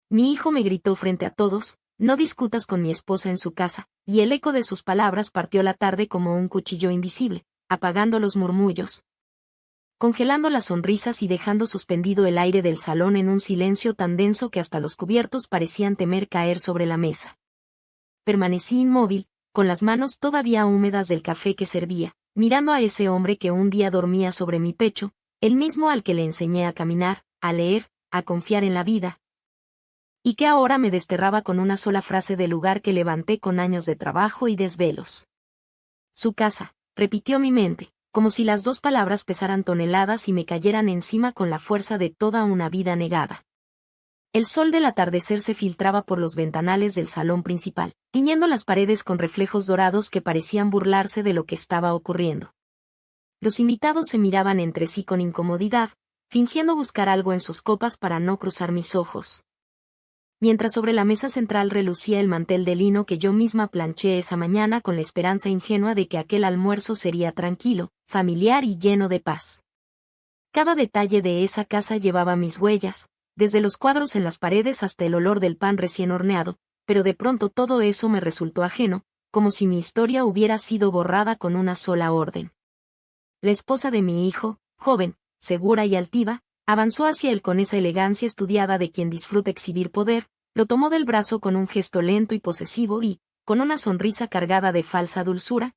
Mi hijo me gritó frente a todos: no discutas con mi esposa en su casa, y el eco de sus palabras partió la tarde como un cuchillo invisible, apagando los murmullos, congelando las sonrisas y dejando suspendido el aire del salón en un silencio tan denso que hasta los cubiertos parecían temer caer sobre la mesa. Permanecí inmóvil, con las manos todavía húmedas del café que servía, mirando a ese hombre que un día dormía sobre mi pecho, el mismo al que le enseñé a caminar, a leer, a confiar en la vida, y que ahora me desterraba con una sola frase del lugar que levanté con años de trabajo y desvelos. Su casa, repitió mi mente, como si las dos palabras pesaran toneladas y me cayeran encima con la fuerza de toda una vida negada. El sol del atardecer se filtraba por los ventanales del salón principal, tiñendo las paredes con reflejos dorados que parecían burlarse de lo que estaba ocurriendo. Los invitados se miraban entre sí con incomodidad, fingiendo buscar algo en sus copas para no cruzar mis ojos. Mientras sobre la mesa central relucía el mantel de lino que yo misma planché esa mañana con la esperanza ingenua de que aquel almuerzo sería tranquilo, familiar y lleno de paz. Cada detalle de esa casa llevaba mis huellas, desde los cuadros en las paredes hasta el olor del pan recién horneado, pero de pronto todo eso me resultó ajeno, como si mi historia hubiera sido borrada con una sola orden. La esposa de mi hijo, joven, segura y altiva, avanzó hacia él con esa elegancia estudiada de quien disfruta exhibir poder, lo tomó del brazo con un gesto lento y posesivo y, con una sonrisa cargada de falsa dulzura,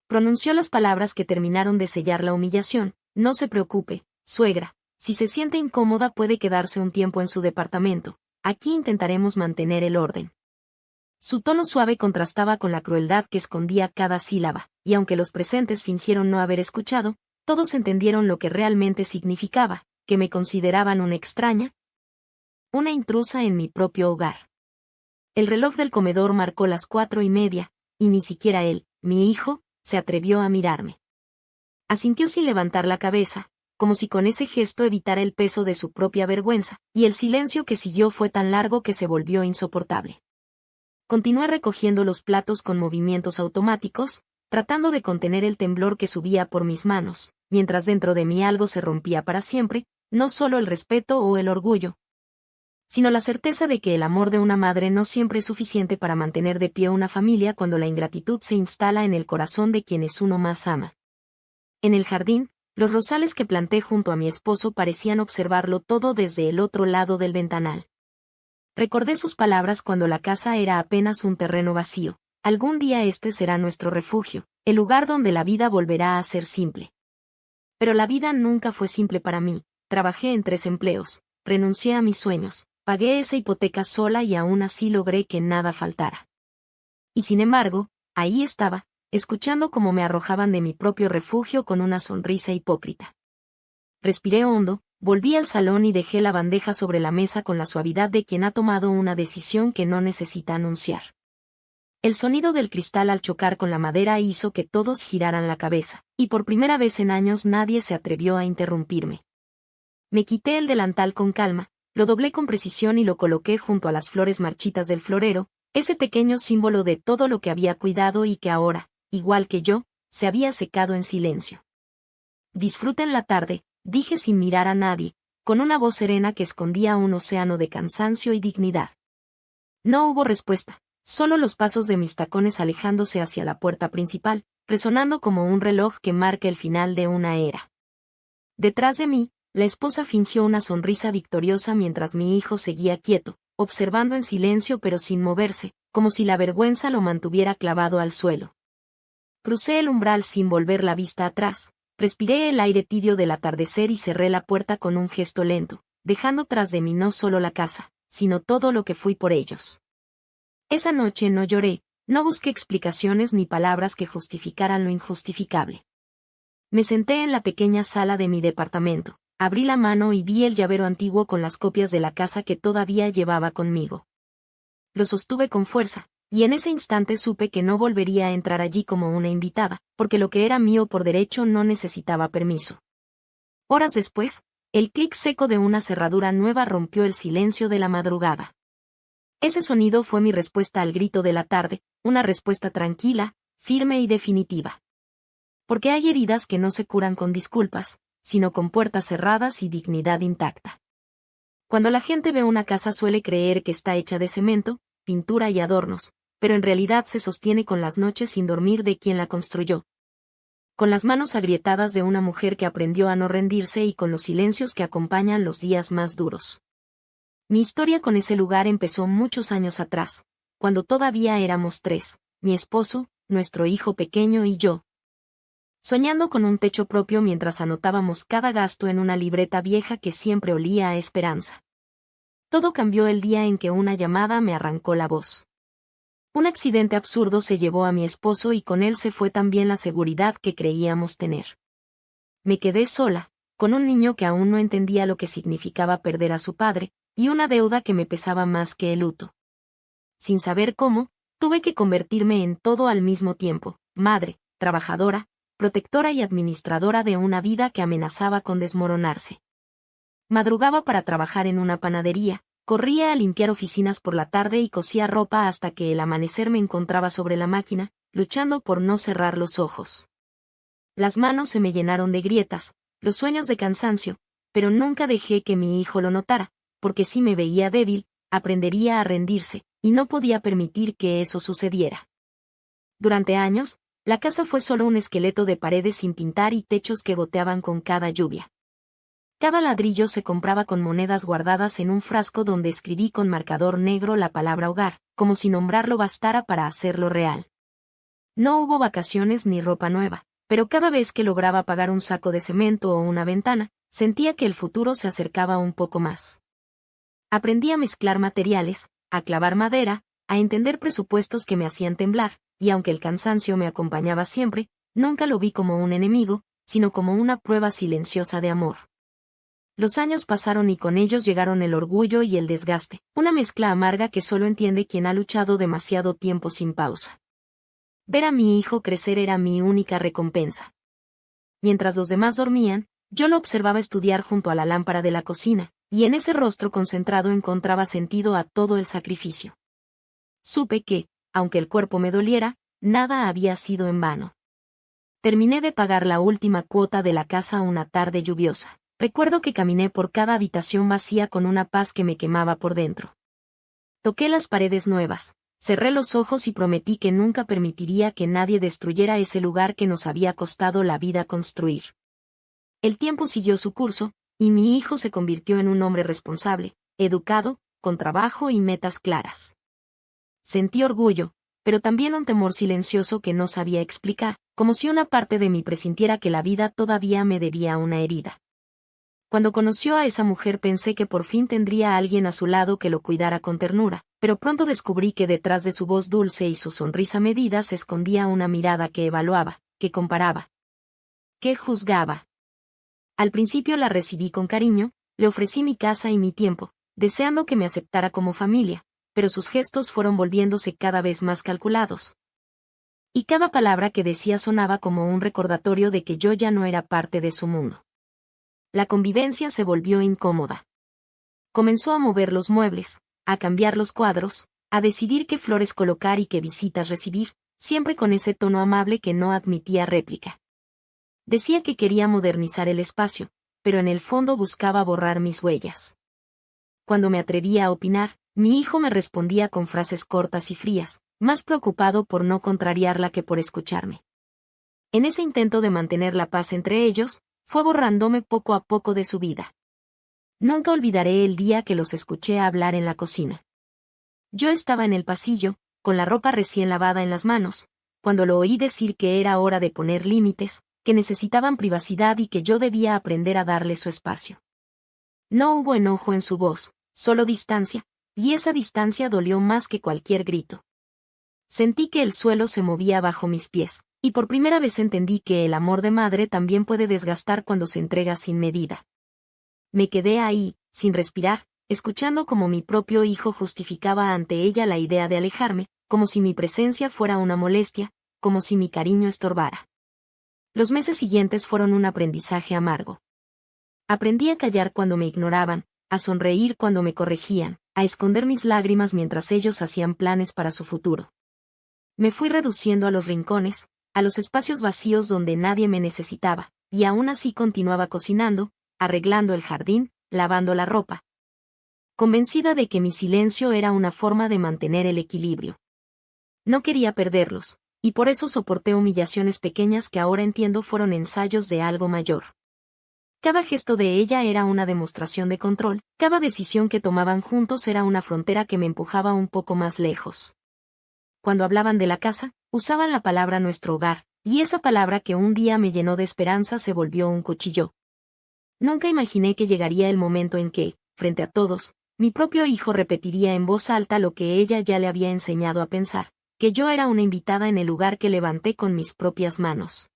pronunció las palabras que terminaron de sellar la humillación: no se preocupe, suegra, si se siente incómoda puede quedarse un tiempo en su departamento, aquí intentaremos mantener el orden. Su tono suave contrastaba con la crueldad que escondía cada sílaba, y aunque los presentes fingieron no haber escuchado, todos entendieron lo que realmente significaba, que me consideraban una extraña, una intrusa en mi propio hogar. El reloj del comedor marcó las 4:30, y ni siquiera él, mi hijo, se atrevió a mirarme. Asintió sin levantar la cabeza, como si con ese gesto evitara el peso de su propia vergüenza, y el silencio que siguió fue tan largo que se volvió insoportable. Continué recogiendo los platos con movimientos automáticos, tratando de contener el temblor que subía por mis manos, mientras dentro de mí algo se rompía para siempre, no solo el respeto o el orgullo, sino la certeza de que el amor de una madre no siempre es suficiente para mantener de pie una familia cuando la ingratitud se instala en el corazón de quienes uno más ama. En el jardín, los rosales que planté junto a mi esposo parecían observarlo todo desde el otro lado del ventanal. Recordé sus palabras cuando la casa era apenas un terreno vacío: algún día este será nuestro refugio, el lugar donde la vida volverá a ser simple. Pero la vida nunca fue simple para mí. Trabajé en 3 empleos, renuncié a mis sueños, pagué esa hipoteca sola y aún así logré que nada faltara. Y sin embargo, ahí estaba, escuchando cómo me arrojaban de mi propio refugio con una sonrisa hipócrita. Respiré hondo, volví al salón y dejé la bandeja sobre la mesa con la suavidad de quien ha tomado una decisión que no necesita anunciar. El sonido del cristal al chocar con la madera hizo que todos giraran la cabeza, y por primera vez en años nadie se atrevió a interrumpirme. Me quité el delantal con calma, lo doblé con precisión y lo coloqué junto a las flores marchitas del florero, ese pequeño símbolo de todo lo que había cuidado y que ahora, igual que yo, se había secado en silencio. Disfruten la tarde, dije sin mirar a nadie, con una voz serena que escondía un océano de cansancio y dignidad. No hubo respuesta, solo los pasos de mis tacones alejándose hacia la puerta principal, resonando como un reloj que marca el final de una era. Detrás de mí, la esposa fingió una sonrisa victoriosa mientras mi hijo seguía quieto, observando en silencio pero sin moverse, como si la vergüenza lo mantuviera clavado al suelo. Crucé el umbral sin volver la vista atrás, respiré el aire tibio del atardecer y cerré la puerta con un gesto lento, dejando tras de mí no solo la casa, sino todo lo que fui por ellos. Esa noche no lloré, no busqué explicaciones ni palabras que justificaran lo injustificable. Me senté en la pequeña sala de mi departamento, abrí la mano y vi el llavero antiguo con las copias de la casa que todavía llevaba conmigo. Lo sostuve con fuerza, y en ese instante supe que no volvería a entrar allí como una invitada, porque lo que era mío por derecho no necesitaba permiso. Horas después, el clic seco de una cerradura nueva rompió el silencio de la madrugada. Ese sonido fue mi respuesta al grito de la tarde, una respuesta tranquila, firme y definitiva. Porque hay heridas que no se curan con disculpas, sino con puertas cerradas y dignidad intacta. Cuando la gente ve una casa suele creer que está hecha de cemento, pintura y adornos, pero en realidad se sostiene con las noches sin dormir de quien la construyó. Con las manos agrietadas de una mujer que aprendió a no rendirse y con los silencios que acompañan los días más duros. Mi historia con ese lugar empezó muchos años atrás, cuando todavía éramos 3, mi esposo, nuestro hijo pequeño y yo. Soñando con un techo propio mientras anotábamos cada gasto en una libreta vieja que siempre olía a esperanza. Todo cambió el día en que una llamada me arrancó la voz. Un accidente absurdo se llevó a mi esposo y con él se fue también la seguridad que creíamos tener. Me quedé sola, con un niño que aún no entendía lo que significaba perder a su padre, y una deuda que me pesaba más que el luto. Sin saber cómo, tuve que convertirme en todo al mismo tiempo, madre, trabajadora, protectora y administradora de una vida que amenazaba con desmoronarse. Madrugaba para trabajar en una panadería, corría a limpiar oficinas por la tarde y cosía ropa hasta que el amanecer me encontraba sobre la máquina, luchando por no cerrar los ojos. Las manos se me llenaron de grietas, los sueños de cansancio, pero nunca dejé que mi hijo lo notara, porque si me veía débil, aprendería a rendirse, y no podía permitir que eso sucediera. Durante años, la casa fue solo un esqueleto de paredes sin pintar y techos que goteaban con cada lluvia. Cada ladrillo se compraba con monedas guardadas en un frasco donde escribí con marcador negro la palabra hogar, como si nombrarlo bastara para hacerlo real. No hubo vacaciones ni ropa nueva, pero cada vez que lograba pagar un saco de cemento o una ventana, sentía que el futuro se acercaba un poco más. Aprendí a mezclar materiales, a clavar madera, a entender presupuestos que me hacían temblar, y aunque el cansancio me acompañaba siempre, nunca lo vi como un enemigo, sino como una prueba silenciosa de amor. Los años pasaron y con ellos llegaron el orgullo y el desgaste, una mezcla amarga que solo entiende quien ha luchado demasiado tiempo sin pausa. Ver a mi hijo crecer era mi única recompensa. Mientras los demás dormían, yo lo observaba estudiar junto a la lámpara de la cocina, y en ese rostro concentrado encontraba sentido a todo el sacrificio. Supe que, aunque el cuerpo me doliera, nada había sido en vano. Terminé de pagar la última cuota de la casa una tarde lluviosa. Recuerdo que caminé por cada habitación vacía con una paz que me quemaba por dentro. Toqué las paredes nuevas, cerré los ojos y prometí que nunca permitiría que nadie destruyera ese lugar que nos había costado la vida construir. El tiempo siguió su curso, y mi hijo se convirtió en un hombre responsable, educado, con trabajo y metas claras. Sentí orgullo, pero también un temor silencioso que no sabía explicar, como si una parte de mí presintiera que la vida todavía me debía una herida. Cuando conoció a esa mujer pensé que por fin tendría a alguien a su lado que lo cuidara con ternura, pero pronto descubrí que detrás de su voz dulce y su sonrisa medida se escondía una mirada que evaluaba, que comparaba, que juzgaba. Al principio la recibí con cariño, le ofrecí mi casa y mi tiempo, deseando que me aceptara como familia, pero sus gestos fueron volviéndose cada vez más calculados. Y cada palabra que decía sonaba como un recordatorio de que yo ya no era parte de su mundo. La convivencia se volvió incómoda. Comenzó a mover los muebles, a cambiar los cuadros, a decidir qué flores colocar y qué visitas recibir, siempre con ese tono amable que no admitía réplica. Decía que quería modernizar el espacio, pero en el fondo buscaba borrar mis huellas. Cuando me atrevía a opinar, mi hijo me respondía con frases cortas y frías, más preocupado por no contrariarla que por escucharme. En ese intento de mantener la paz entre ellos, fue borrándome poco a poco de su vida. Nunca olvidaré el día que los escuché hablar en la cocina. Yo estaba en el pasillo, con la ropa recién lavada en las manos, cuando lo oí decir que era hora de poner límites, que necesitaban privacidad y que yo debía aprender a darle su espacio. No hubo enojo en su voz, solo distancia, y esa distancia dolió más que cualquier grito. Sentí que el suelo se movía bajo mis pies, y por primera vez entendí que el amor de madre también puede desgastar cuando se entrega sin medida. Me quedé ahí, sin respirar, escuchando cómo mi propio hijo justificaba ante ella la idea de alejarme, como si mi presencia fuera una molestia, como si mi cariño estorbara. Los meses siguientes fueron un aprendizaje amargo. Aprendí a callar cuando me ignoraban, a sonreír cuando me corregían, a esconder mis lágrimas mientras ellos hacían planes para su futuro. Me fui reduciendo a los rincones, a los espacios vacíos donde nadie me necesitaba, y aún así continuaba cocinando, arreglando el jardín, lavando la ropa. convencida de que mi silencio era una forma de mantener el equilibrio. No quería perderlos, y por eso soporté humillaciones pequeñas que ahora entiendo fueron ensayos de algo mayor. Cada gesto de ella era una demostración de control, cada decisión que tomaban juntos era una frontera que me empujaba un poco más lejos. Cuando hablaban de la casa, usaban la palabra nuestro hogar, y esa palabra que un día me llenó de esperanza se volvió un cuchillo. Nunca imaginé que llegaría el momento en que, frente a todos, mi propio hijo repetiría en voz alta lo que ella ya le había enseñado a pensar, que yo era una invitada en el lugar que levanté con mis propias manos.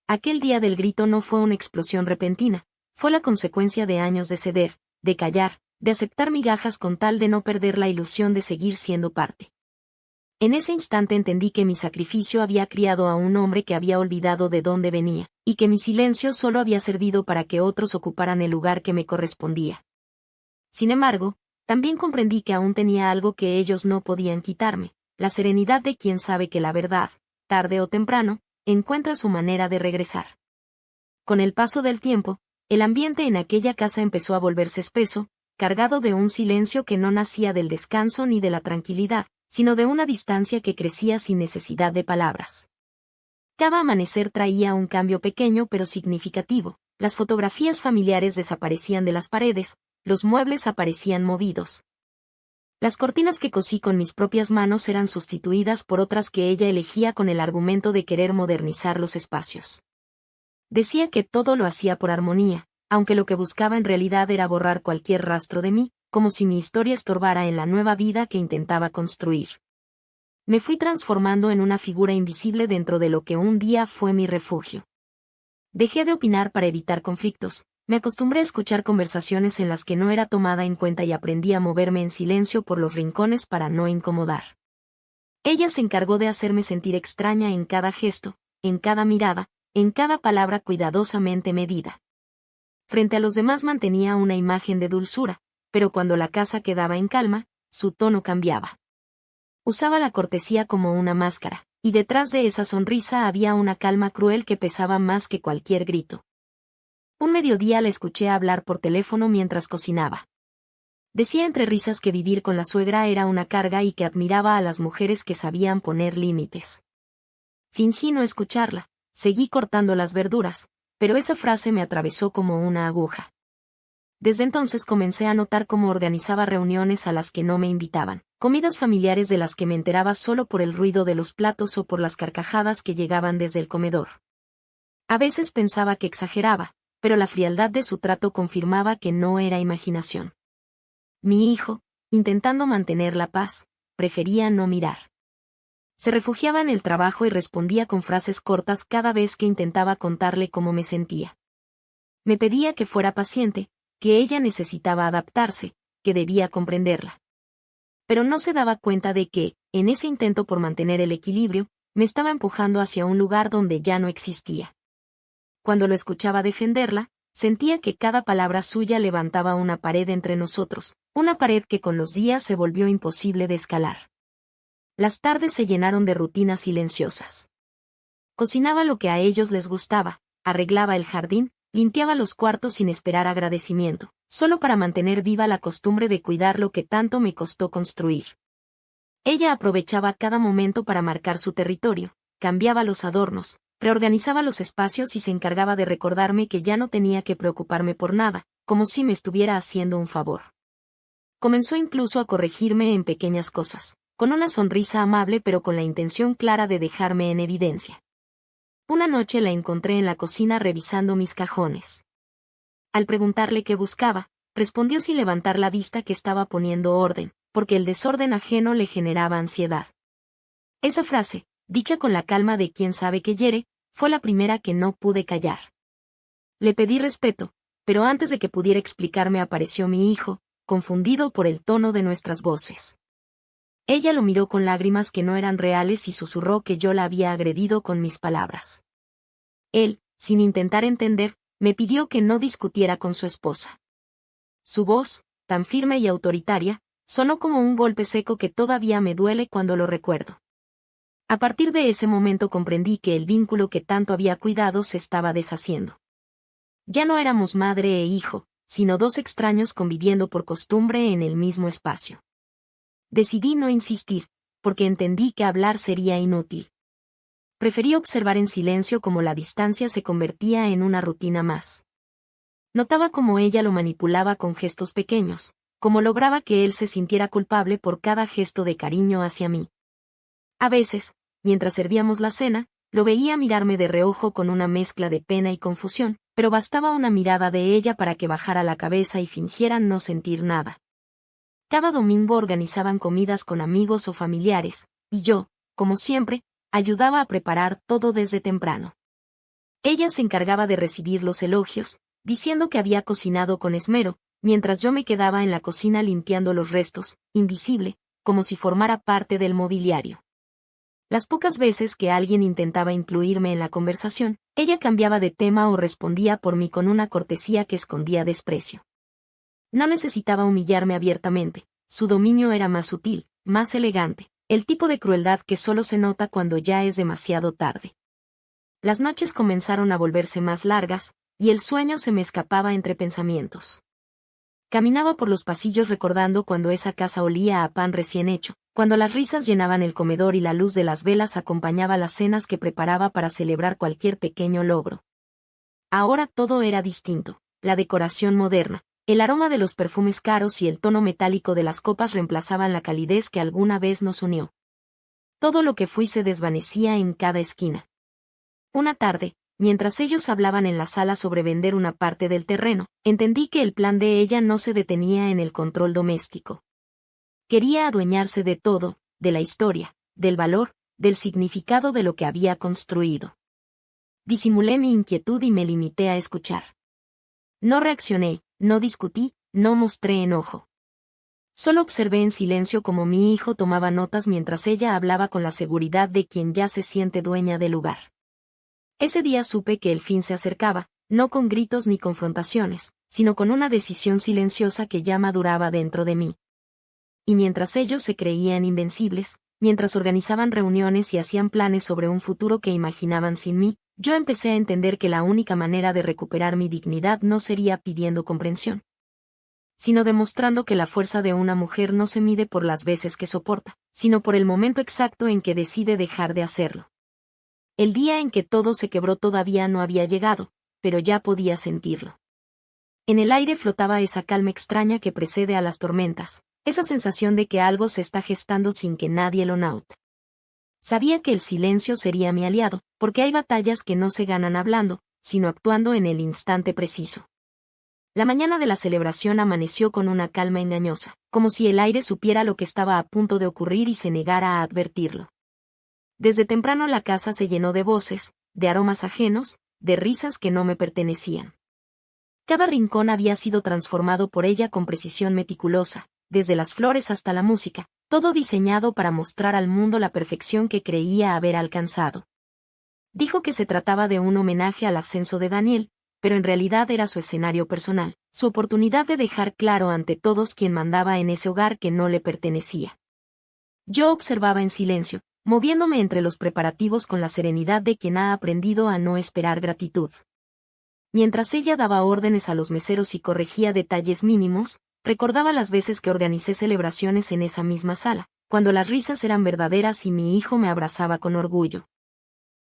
Aquel día del grito no fue una explosión repentina, fue la consecuencia de años de ceder, de callar, de aceptar migajas con tal de no perder la ilusión de seguir siendo parte. En ese instante entendí que mi sacrificio había criado a un hombre que había olvidado de dónde venía, y que mi silencio solo había servido para que otros ocuparan el lugar que me correspondía. Sin embargo, también comprendí que aún tenía algo que ellos no podían quitarme, la serenidad de quien sabe que la verdad, tarde o temprano, encuentra su manera de regresar. Con el paso del tiempo, el ambiente en aquella casa empezó a volverse espeso, cargado de un silencio que no nacía del descanso ni de la tranquilidad, sino de una distancia que crecía sin necesidad de palabras. Cada amanecer traía un cambio pequeño pero significativo, las fotografías familiares desaparecían de las paredes, los muebles aparecían movidos. Las cortinas que cosí con mis propias manos eran sustituidas por otras que ella elegía con el argumento de querer modernizar los espacios. Decía que todo lo hacía por armonía, aunque lo que buscaba en realidad era borrar cualquier rastro de mí, como si mi historia estorbara en la nueva vida que intentaba construir. Me fui transformando en una figura invisible dentro de lo que un día fue mi refugio. Dejé de opinar para evitar conflictos, me acostumbré a escuchar conversaciones en las que no era tomada en cuenta y aprendí a moverme en silencio por los rincones para no incomodar. Ella se encargó de hacerme sentir extraña en cada gesto, en cada mirada, en cada palabra cuidadosamente medida. Frente a los demás mantenía una imagen de dulzura, pero cuando la casa quedaba en calma, su tono cambiaba. Usaba la cortesía como una máscara, y detrás de esa sonrisa había una calma cruel que pesaba más que cualquier grito. Un mediodía la escuché hablar por teléfono mientras cocinaba. Decía entre risas que vivir con la suegra era una carga y que admiraba a las mujeres que sabían poner límites. Fingí no escucharla, seguí cortando las verduras, pero esa frase me atravesó como una aguja. Desde entonces comencé a notar cómo organizaba reuniones a las que no me invitaban, comidas familiares de las que me enteraba solo por el ruido de los platos o por las carcajadas que llegaban desde el comedor. A veces pensaba que exageraba, pero la frialdad de su trato confirmaba que no era imaginación. Mi hijo, intentando mantener la paz, prefería no mirar. Se refugiaba en el trabajo y respondía con frases cortas cada vez que intentaba contarle cómo me sentía. Me pedía que fuera paciente, que ella necesitaba adaptarse, que debía comprenderla. Pero no se daba cuenta de que, en ese intento por mantener el equilibrio, me estaba empujando hacia un lugar donde ya no existía. Cuando lo escuchaba defenderla, sentía que cada palabra suya levantaba una pared entre nosotros, una pared que con los días se volvió imposible de escalar. Las tardes se llenaron de rutinas silenciosas. Cocinaba lo que a ellos les gustaba, arreglaba el jardín, limpiaba los cuartos sin esperar agradecimiento, solo para mantener viva la costumbre de cuidar lo que tanto me costó construir. Ella aprovechaba cada momento para marcar su territorio, cambiaba los adornos, reorganizaba los espacios y se encargaba de recordarme que ya no tenía que preocuparme por nada, como si me estuviera haciendo un favor. Comenzó incluso a corregirme en pequeñas cosas, con una sonrisa amable pero con la intención clara de dejarme en evidencia. Una noche la encontré en la cocina revisando mis cajones. Al preguntarle qué buscaba, respondió sin levantar la vista que estaba poniendo orden, porque el desorden ajeno le generaba ansiedad. Esa frase, dicha con la calma de quien sabe que hiere, fue la primera que no pude callar. Le pedí respeto, pero antes de que pudiera explicarme apareció mi hijo, confundido por el tono de nuestras voces. Ella lo miró con lágrimas que no eran reales y susurró que yo la había agredido con mis palabras. Él, sin intentar entender, me pidió que no discutiera con su esposa. Su voz, tan firme y autoritaria, sonó como un golpe seco que todavía me duele cuando lo recuerdo. A partir de ese momento comprendí que el vínculo que tanto había cuidado se estaba deshaciendo. Ya no éramos madre e hijo, sino dos extraños conviviendo por costumbre en el mismo espacio. Decidí no insistir, porque entendí que hablar sería inútil. Preferí observar en silencio cómo la distancia se convertía en una rutina más. Notaba cómo ella lo manipulaba con gestos pequeños, cómo lograba que él se sintiera culpable por cada gesto de cariño hacia mí. A veces, mientras servíamos la cena, lo veía mirarme de reojo con una mezcla de pena y confusión, pero bastaba una mirada de ella para que bajara la cabeza y fingiera no sentir nada. Cada domingo organizaban comidas con amigos o familiares, y yo, como siempre, ayudaba a preparar todo desde temprano. Ella se encargaba de recibir los elogios, diciendo que había cocinado con esmero, mientras yo me quedaba en la cocina limpiando los restos, invisible, como si formara parte del mobiliario. Las pocas veces que alguien intentaba incluirme en la conversación, ella cambiaba de tema o respondía por mí con una cortesía que escondía desprecio. No necesitaba humillarme abiertamente, su dominio era más sutil, más elegante, el tipo de crueldad que solo se nota cuando ya es demasiado tarde. Las noches comenzaron a volverse más largas, y el sueño se me escapaba entre pensamientos. Caminaba por los pasillos recordando cuando esa casa olía a pan recién hecho, cuando las risas llenaban el comedor y la luz de las velas acompañaba las cenas que preparaba para celebrar cualquier pequeño logro. Ahora todo era distinto, la decoración moderna, el aroma de los perfumes caros y el tono metálico de las copas reemplazaban la calidez que alguna vez nos unió. Todo lo que fui se desvanecía en cada esquina. Una tarde, mientras ellos hablaban en la sala sobre vender una parte del terreno, entendí que el plan de ella no se detenía en el control doméstico. Quería adueñarse de todo, de la historia, del valor, del significado de lo que había construido. Disimulé mi inquietud y me limité a escuchar. No reaccioné, no discutí, no mostré enojo. Solo observé en silencio cómo mi hijo tomaba notas mientras ella hablaba con la seguridad de quien ya se siente dueña del lugar. Ese día supe que el fin se acercaba, no con gritos ni confrontaciones, sino con una decisión silenciosa que ya maduraba dentro de mí. Y mientras ellos se creían invencibles, mientras organizaban reuniones y hacían planes sobre un futuro que imaginaban sin mí, yo empecé a entender que la única manera de recuperar mi dignidad no sería pidiendo comprensión, sino demostrando que la fuerza de una mujer no se mide por las veces que soporta, sino por el momento exacto en que decide dejar de hacerlo. El día en que todo se quebró todavía no había llegado, pero ya podía sentirlo. En el aire flotaba esa calma extraña que precede a las tormentas, esa sensación de que algo se está gestando sin que nadie lo note. Sabía que el silencio sería mi aliado, porque hay batallas que no se ganan hablando, sino actuando en el instante preciso. La mañana de la celebración amaneció con una calma engañosa, como si el aire supiera lo que estaba a punto de ocurrir y se negara a advertirlo. Desde temprano la casa se llenó de voces, de aromas ajenos, de risas que no me pertenecían. Cada rincón había sido transformado por ella con precisión meticulosa, desde las flores hasta la música, todo diseñado para mostrar al mundo la perfección que creía haber alcanzado. Dijo que se trataba de un homenaje al ascenso de Daniel, pero en realidad era su escenario personal, su oportunidad de dejar claro ante todos quién mandaba en ese hogar que no le pertenecía. Yo observaba en silencio, moviéndome entre los preparativos con la serenidad de quien ha aprendido a no esperar gratitud. Mientras ella daba órdenes a los meseros y corregía detalles mínimos, recordaba las veces que organicé celebraciones en esa misma sala, cuando las risas eran verdaderas y mi hijo me abrazaba con orgullo.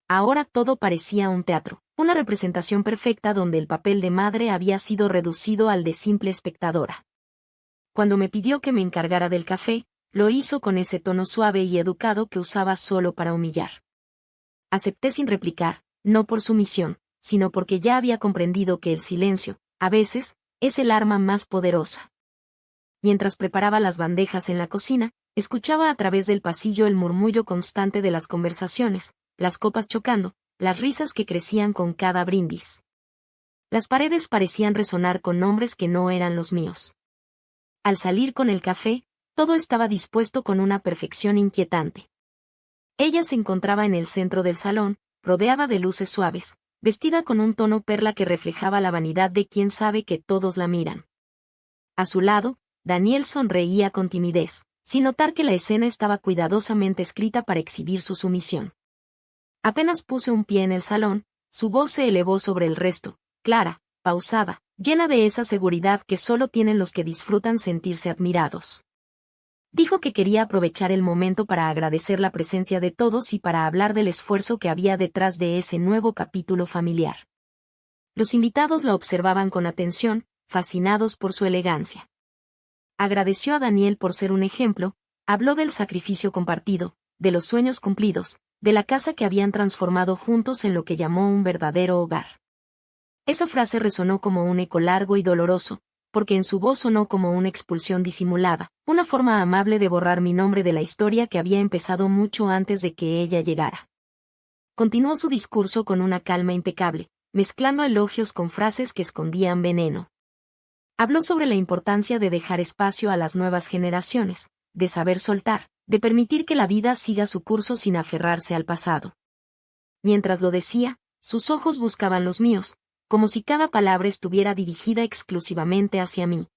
Ahora todo parecía un teatro, una representación perfecta donde el papel de madre había sido reducido al de simple espectadora. Cuando me pidió que me encargara del café, lo hizo con ese tono suave y educado que usaba solo para humillar. Acepté sin replicar, no por sumisión, sino porque ya había comprendido que el silencio, a veces, es el arma más poderosa. Mientras preparaba las bandejas en la cocina, escuchaba a través del pasillo el murmullo constante de las conversaciones, las copas chocando, las risas que crecían con cada brindis. Las paredes parecían resonar con nombres que no eran los míos. Al salir con el café, todo estaba dispuesto con una perfección inquietante. Ella se encontraba en el centro del salón, rodeada de luces suaves, vestida con un tono perla que reflejaba la vanidad de quien sabe que todos la miran. A su lado, Daniel sonreía con timidez, sin notar que la escena estaba cuidadosamente escrita para exhibir su sumisión. Apenas puse un pie en el salón, su voz se elevó sobre el resto, clara, pausada, llena de esa seguridad que solo tienen los que disfrutan sentirse admirados. Dijo que quería aprovechar el momento para agradecer la presencia de todos y para hablar del esfuerzo que había detrás de ese nuevo capítulo familiar. Los invitados la observaban con atención, fascinados por su elegancia. Agradeció a Daniel por ser un ejemplo, habló del sacrificio compartido, de los sueños cumplidos, de la casa que habían transformado juntos en lo que llamó un verdadero hogar. Esa frase resonó como un eco largo y doloroso, porque en su voz sonó como una expulsión disimulada, una forma amable de borrar mi nombre de la historia que había empezado mucho antes de que ella llegara. Continuó su discurso con una calma impecable, mezclando elogios con frases que escondían veneno. Habló sobre la importancia de dejar espacio a las nuevas generaciones, de saber soltar, de permitir que la vida siga su curso sin aferrarse al pasado. Mientras lo decía, sus ojos buscaban los míos, como si cada palabra estuviera dirigida exclusivamente hacia mí.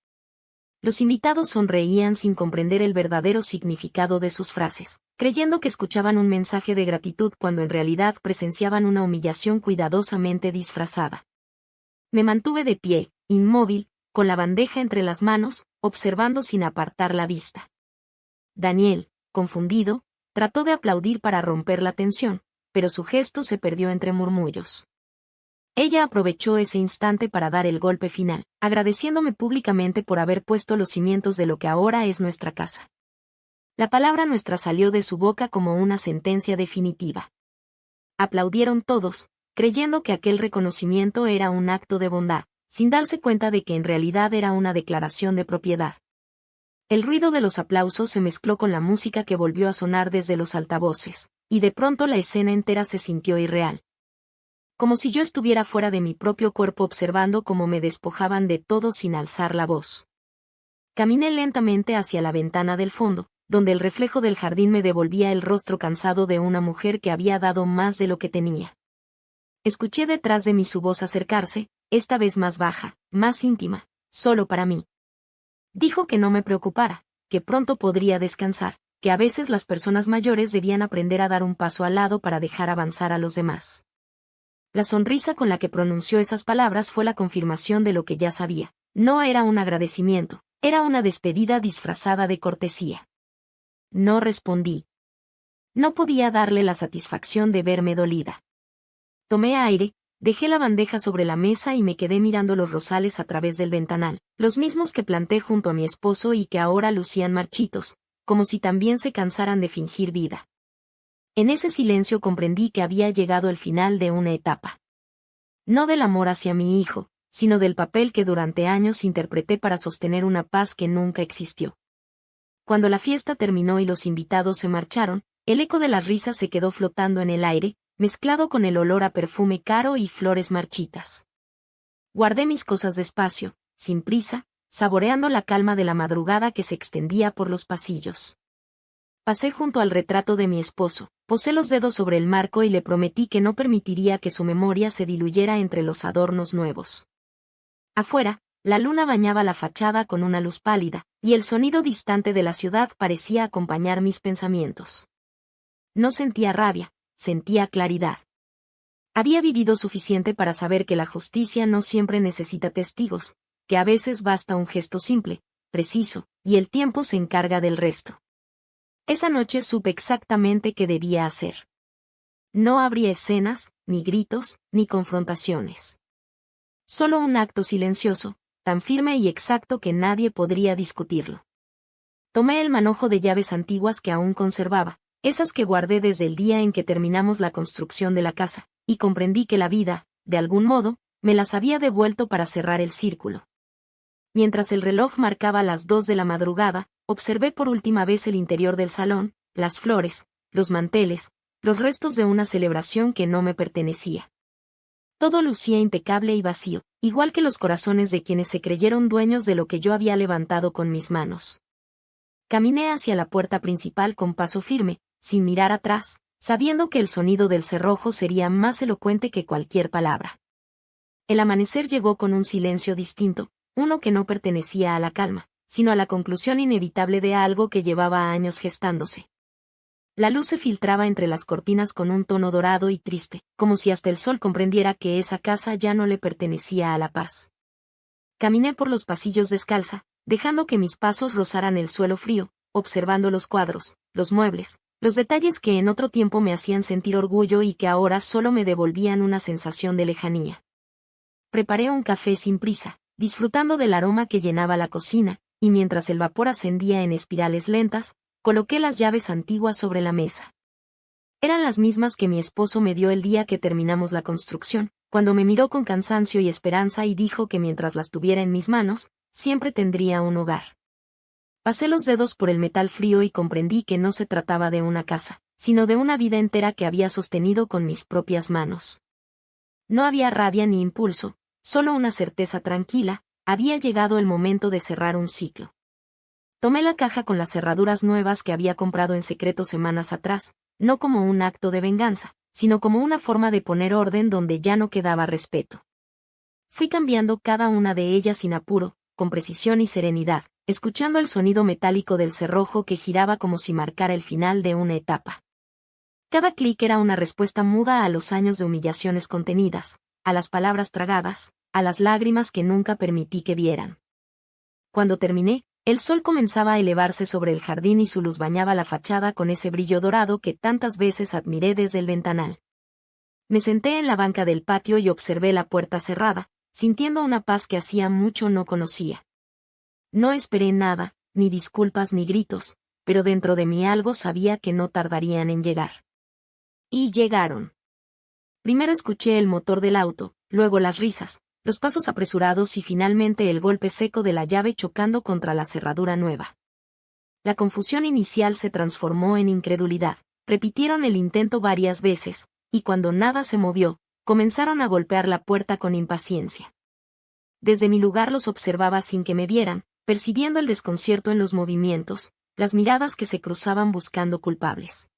Los invitados sonreían sin comprender el verdadero significado de sus frases, creyendo que escuchaban un mensaje de gratitud cuando en realidad presenciaban una humillación cuidadosamente disfrazada. Me mantuve de pie, inmóvil, con la bandeja entre las manos, observando sin apartar la vista. Daniel, confundido, trató de aplaudir para romper la tensión, pero su gesto se perdió entre murmullos. Ella aprovechó ese instante para dar el golpe final, agradeciéndome públicamente por haber puesto los cimientos de lo que ahora es nuestra casa. La palabra nuestra salió de su boca como una sentencia definitiva. Aplaudieron todos, creyendo que aquel reconocimiento era un acto de bondad, sin darse cuenta de que en realidad era una declaración de propiedad. El ruido de los aplausos se mezcló con la música que volvió a sonar desde los altavoces, y de pronto la escena entera se sintió irreal. Como si yo estuviera fuera de mi propio cuerpo observando cómo me despojaban de todo sin alzar la voz. Caminé lentamente hacia la ventana del fondo, donde el reflejo del jardín me devolvía el rostro cansado de una mujer que había dado más de lo que tenía. Escuché detrás de mí su voz acercarse, esta vez más baja, más íntima, solo para mí. Dijo que no me preocupara, que pronto podría descansar, que a veces las personas mayores debían aprender a dar un paso al lado para dejar avanzar a los demás. La sonrisa con la que pronunció esas palabras fue la confirmación de lo que ya sabía. No era un agradecimiento, era una despedida disfrazada de cortesía. No respondí. No podía darle la satisfacción de verme dolida. Tomé aire, dejé la bandeja sobre la mesa y me quedé mirando los rosales a través del ventanal, los mismos que planté junto a mi esposo y que ahora lucían marchitos, como si también se cansaran de fingir vida. En ese silencio comprendí que había llegado el final de una etapa. No del amor hacia mi hijo, sino del papel que durante años interpreté para sostener una paz que nunca existió. Cuando la fiesta terminó y los invitados se marcharon, el eco de las risas se quedó flotando en el aire, mezclado con el olor a perfume caro y flores marchitas. Guardé mis cosas despacio, sin prisa, saboreando la calma de la madrugada que se extendía por los pasillos. Pasé junto al retrato de mi esposo, posé los dedos sobre el marco y le prometí que no permitiría que su memoria se diluyera entre los adornos nuevos. Afuera, la luna bañaba la fachada con una luz pálida, y el sonido distante de la ciudad parecía acompañar mis pensamientos. No sentía rabia, sentía claridad. Había vivido suficiente para saber que la justicia no siempre necesita testigos, que a veces basta un gesto simple, preciso, y el tiempo se encarga del resto. Esa noche supe exactamente qué debía hacer. No habría escenas, ni gritos, ni confrontaciones. Solo un acto silencioso, tan firme y exacto que nadie podría discutirlo. Tomé el manojo de llaves antiguas que aún conservaba, esas que guardé desde el día en que terminamos la construcción de la casa, y comprendí que la vida, de algún modo, me las había devuelto para cerrar el círculo. Mientras el reloj marcaba las 2 de la madrugada, observé por última vez el interior del salón, las flores, los manteles, los restos de una celebración que no me pertenecía. Todo lucía impecable y vacío, igual que los corazones de quienes se creyeron dueños de lo que yo había levantado con mis manos. Caminé hacia la puerta principal con paso firme, sin mirar atrás, sabiendo que el sonido del cerrojo sería más elocuente que cualquier palabra. El amanecer llegó con un silencio distinto, uno que no pertenecía a la calma, sino a la conclusión inevitable de algo que llevaba años gestándose. La luz se filtraba entre las cortinas con un tono dorado y triste, como si hasta el sol comprendiera que esa casa ya no le pertenecía a la paz. Caminé por los pasillos descalza, dejando que mis pasos rozaran el suelo frío, observando los cuadros, los muebles, los detalles que en otro tiempo me hacían sentir orgullo y que ahora solo me devolvían una sensación de lejanía. Preparé un café sin prisa, disfrutando del aroma que llenaba la cocina, y mientras el vapor ascendía en espirales lentas, coloqué las llaves antiguas sobre la mesa. Eran las mismas que mi esposo me dio el día que terminamos la construcción, cuando me miró con cansancio y esperanza y dijo que mientras las tuviera en mis manos, siempre tendría un hogar. Pasé los dedos por el metal frío y comprendí que no se trataba de una casa, sino de una vida entera que había sostenido con mis propias manos. No había rabia ni impulso, solo una certeza tranquila: había llegado el momento de cerrar un ciclo. Tomé la caja con las cerraduras nuevas que había comprado en secreto semanas atrás, no como un acto de venganza, sino como una forma de poner orden donde ya no quedaba respeto. Fui cambiando cada una de ellas sin apuro, con precisión y serenidad, escuchando el sonido metálico del cerrojo que giraba como si marcara el final de una etapa. Cada clic era una respuesta muda a los años de humillaciones contenidas, a las palabras tragadas, a las lágrimas que nunca permití que vieran. Cuando terminé, el sol comenzaba a elevarse sobre el jardín y su luz bañaba la fachada con ese brillo dorado que tantas veces admiré desde el ventanal. Me senté en la banca del patio y observé la puerta cerrada, sintiendo una paz que hacía mucho no conocía. No esperé nada, ni disculpas ni gritos, pero dentro de mí algo sabía que no tardarían en llegar. Y llegaron. Primero escuché el motor del auto, luego las risas, los pasos apresurados y finalmente el golpe seco de la llave chocando contra la cerradura nueva. La confusión inicial se transformó en incredulidad. Repitieron el intento varias veces, y cuando nada se movió, comenzaron a golpear la puerta con impaciencia. Desde mi lugar los observaba sin que me vieran, percibiendo el desconcierto en los movimientos, las miradas que se cruzaban buscando culpables.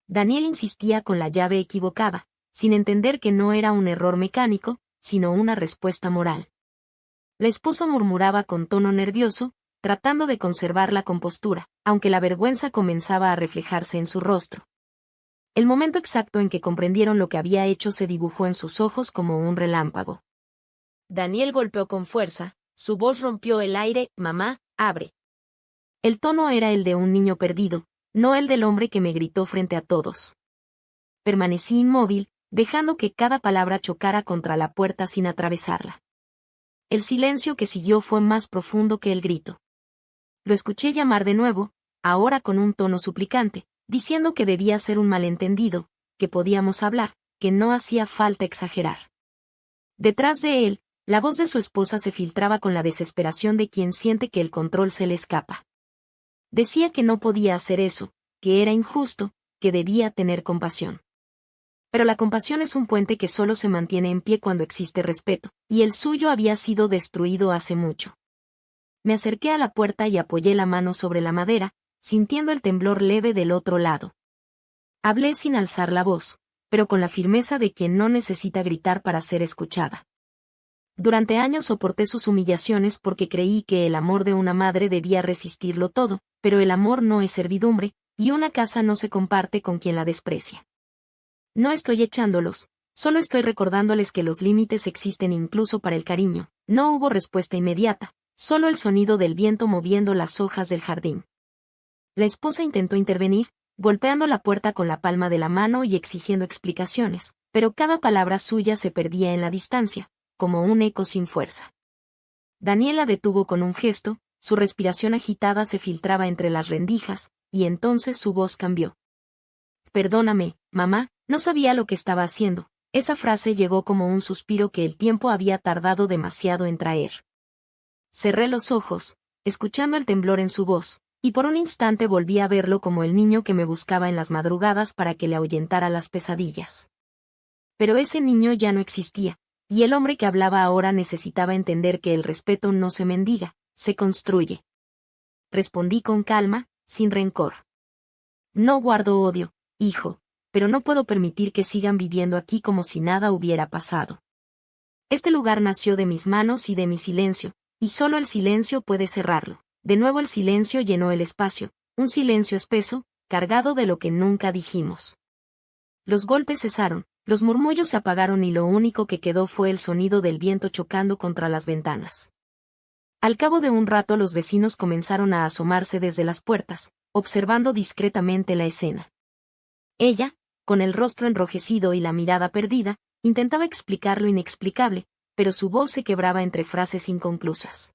Daniel insistía con la llave equivocada, sin entender que no era un error mecánico, sino una respuesta moral. La esposa murmuraba con tono nervioso, tratando de conservar la compostura, aunque la vergüenza comenzaba a reflejarse en su rostro. El momento exacto en que comprendieron lo que había hecho se dibujó en sus ojos como un relámpago. Daniel golpeó con fuerza, su voz rompió el aire: «Mamá, abre». El tono era el de un niño perdido, no el del hombre que me gritó frente a todos. Permanecí inmóvil, dejando que cada palabra chocara contra la puerta sin atravesarla. El silencio que siguió fue más profundo que el grito. Lo escuché llamar de nuevo, ahora con un tono suplicante, diciendo que debía ser un malentendido, que podíamos hablar, que no hacía falta exagerar. Detrás de él, la voz de su esposa se filtraba con la desesperación de quien siente que el control se le escapa. Decía que no podía hacer eso, que era injusto, que debía tener compasión. Pero la compasión es un puente que solo se mantiene en pie cuando existe respeto, y el suyo había sido destruido hace mucho. Me acerqué a la puerta y apoyé la mano sobre la madera, sintiendo el temblor leve del otro lado. Hablé sin alzar la voz, pero con la firmeza de quien no necesita gritar para ser escuchada. Durante años soporté sus humillaciones porque creí que el amor de una madre debía resistirlo todo, pero el amor no es servidumbre, y una casa no se comparte con quien la desprecia. No estoy echándolos, solo estoy recordándoles que los límites existen incluso para el cariño. No hubo respuesta inmediata, solo el sonido del viento moviendo las hojas del jardín. La esposa intentó intervenir, golpeando la puerta con la palma de la mano y exigiendo explicaciones, pero cada palabra suya se perdía en la distancia, como un eco sin fuerza. Daniel la detuvo con un gesto, su respiración agitada se filtraba entre las rendijas, y entonces su voz cambió. «Perdóname, mamá, no sabía lo que estaba haciendo». Esa frase llegó como un suspiro que el tiempo había tardado demasiado en traer. Cerré los ojos, escuchando el temblor en su voz, y por un instante volví a verlo como el niño que me buscaba en las madrugadas para que le ahuyentara las pesadillas. Pero ese niño ya no existía, y el hombre que hablaba ahora necesitaba entender que el respeto no se mendiga, se construye. Respondí con calma, sin rencor. «No guardo odio, hijo, pero no puedo permitir que sigan viviendo aquí como si nada hubiera pasado. Este lugar nació de mis manos y de mi silencio, y solo el silencio puede cerrarlo». De nuevo el silencio llenó el espacio, un silencio espeso, cargado de lo que nunca dijimos. Los golpes cesaron, los murmullos se apagaron y lo único que quedó fue el sonido del viento chocando contra las ventanas. Al cabo de un rato los vecinos comenzaron a asomarse desde las puertas, observando discretamente la escena. Ella, con el rostro enrojecido y la mirada perdida, intentaba explicar lo inexplicable, pero su voz se quebraba entre frases inconclusas.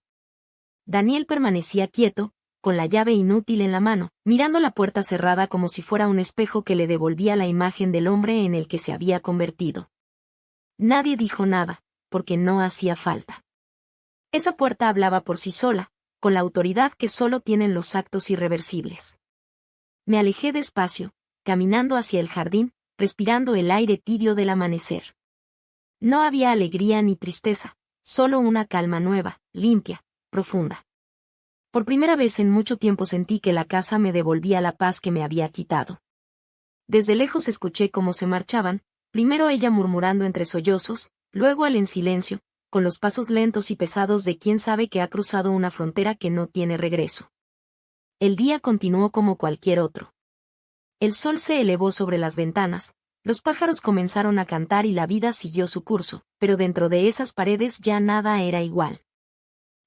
Daniel permanecía quieto, con la llave inútil en la mano, mirando la puerta cerrada como si fuera un espejo que le devolvía la imagen del hombre en el que se había convertido. Nadie dijo nada, porque no hacía falta. Esa puerta hablaba por sí sola, con la autoridad que solo tienen los actos irreversibles. Me alejé despacio, caminando hacia el jardín, respirando el aire tibio del amanecer. No había alegría ni tristeza, solo una calma nueva, limpia, profunda. Por primera vez en mucho tiempo sentí que la casa me devolvía la paz que me había quitado. Desde lejos escuché cómo se marchaban, primero ella murmurando entre sollozos, luego él en silencio, con los pasos lentos y pesados de quien sabe que ha cruzado una frontera que no tiene regreso. El día continuó como cualquier otro. El sol se elevó sobre las ventanas, los pájaros comenzaron a cantar y la vida siguió su curso, pero dentro de esas paredes ya nada era igual.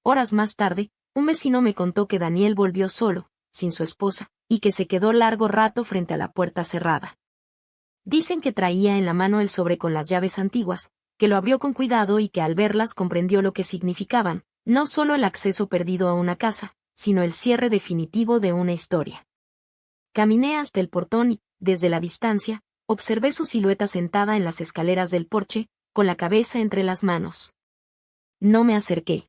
Horas más tarde, un vecino me contó que Daniel volvió solo, sin su esposa, y que se quedó largo rato frente a la puerta cerrada. Dicen que traía en la mano el sobre con las llaves antiguas, que lo abrió con cuidado y que al verlas comprendió lo que significaban, no solo el acceso perdido a una casa, sino el cierre definitivo de una historia. Caminé hasta el portón y, desde la distancia, observé su silueta sentada en las escaleras del porche, con la cabeza entre las manos. No me acerqué.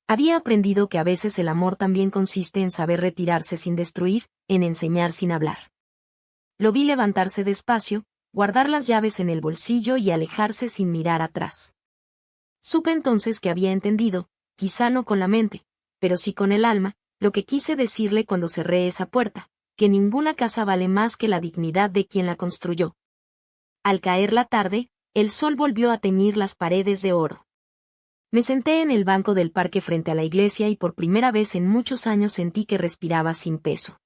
Había aprendido que a veces el amor también consiste en saber retirarse sin destruir, en enseñar sin hablar. Lo vi levantarse despacio, guardar las llaves en el bolsillo y alejarse sin mirar atrás. Supe entonces que había entendido, quizá no con la mente, pero sí con el alma, lo que quise decirle cuando cerré esa puerta, que ninguna casa vale más que la dignidad de quien la construyó. Al caer la tarde, el sol volvió a teñir las paredes de oro. Me senté en el banco del parque frente a la iglesia y por primera vez en muchos años sentí que respiraba sin peso.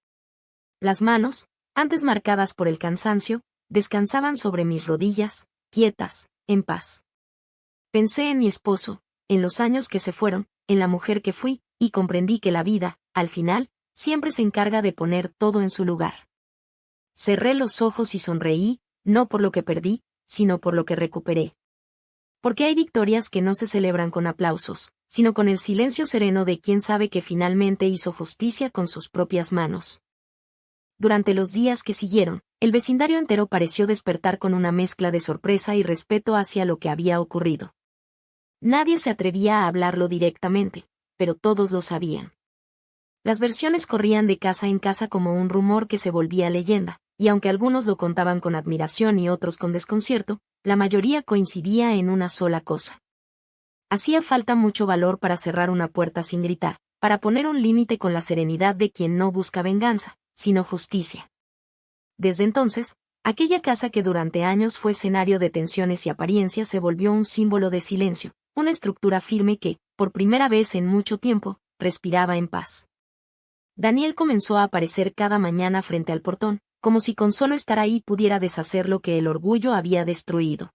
Las manos, antes marcadas por el cansancio, descansaban sobre mis rodillas, quietas, en paz. Pensé en mi esposo, en los años que se fueron, en la mujer que fui, y comprendí que la vida, al final, siempre se encarga de poner todo en su lugar. Cerré los ojos y sonreí, no por lo que perdí, sino por lo que recuperé. Porque hay victorias que no se celebran con aplausos, sino con el silencio sereno de quien sabe que finalmente hizo justicia con sus propias manos. Durante los días que siguieron, el vecindario entero pareció despertar con una mezcla de sorpresa y respeto hacia lo que había ocurrido. Nadie se atrevía a hablarlo directamente, pero todos lo sabían. Las versiones corrían de casa en casa como un rumor que se volvía leyenda, y aunque algunos lo contaban con admiración y otros con desconcierto, la mayoría coincidía en una sola cosa. Hacía falta mucho valor para cerrar una puerta sin gritar, para poner un límite con la serenidad de quien no busca venganza, sino justicia. Desde entonces, aquella casa que durante años fue escenario de tensiones y apariencias se volvió un símbolo de silencio, una estructura firme que, por primera vez en mucho tiempo, respiraba en paz. Daniel comenzó a aparecer cada mañana frente al portón, como si con solo estar ahí pudiera deshacer lo que el orgullo había destruido.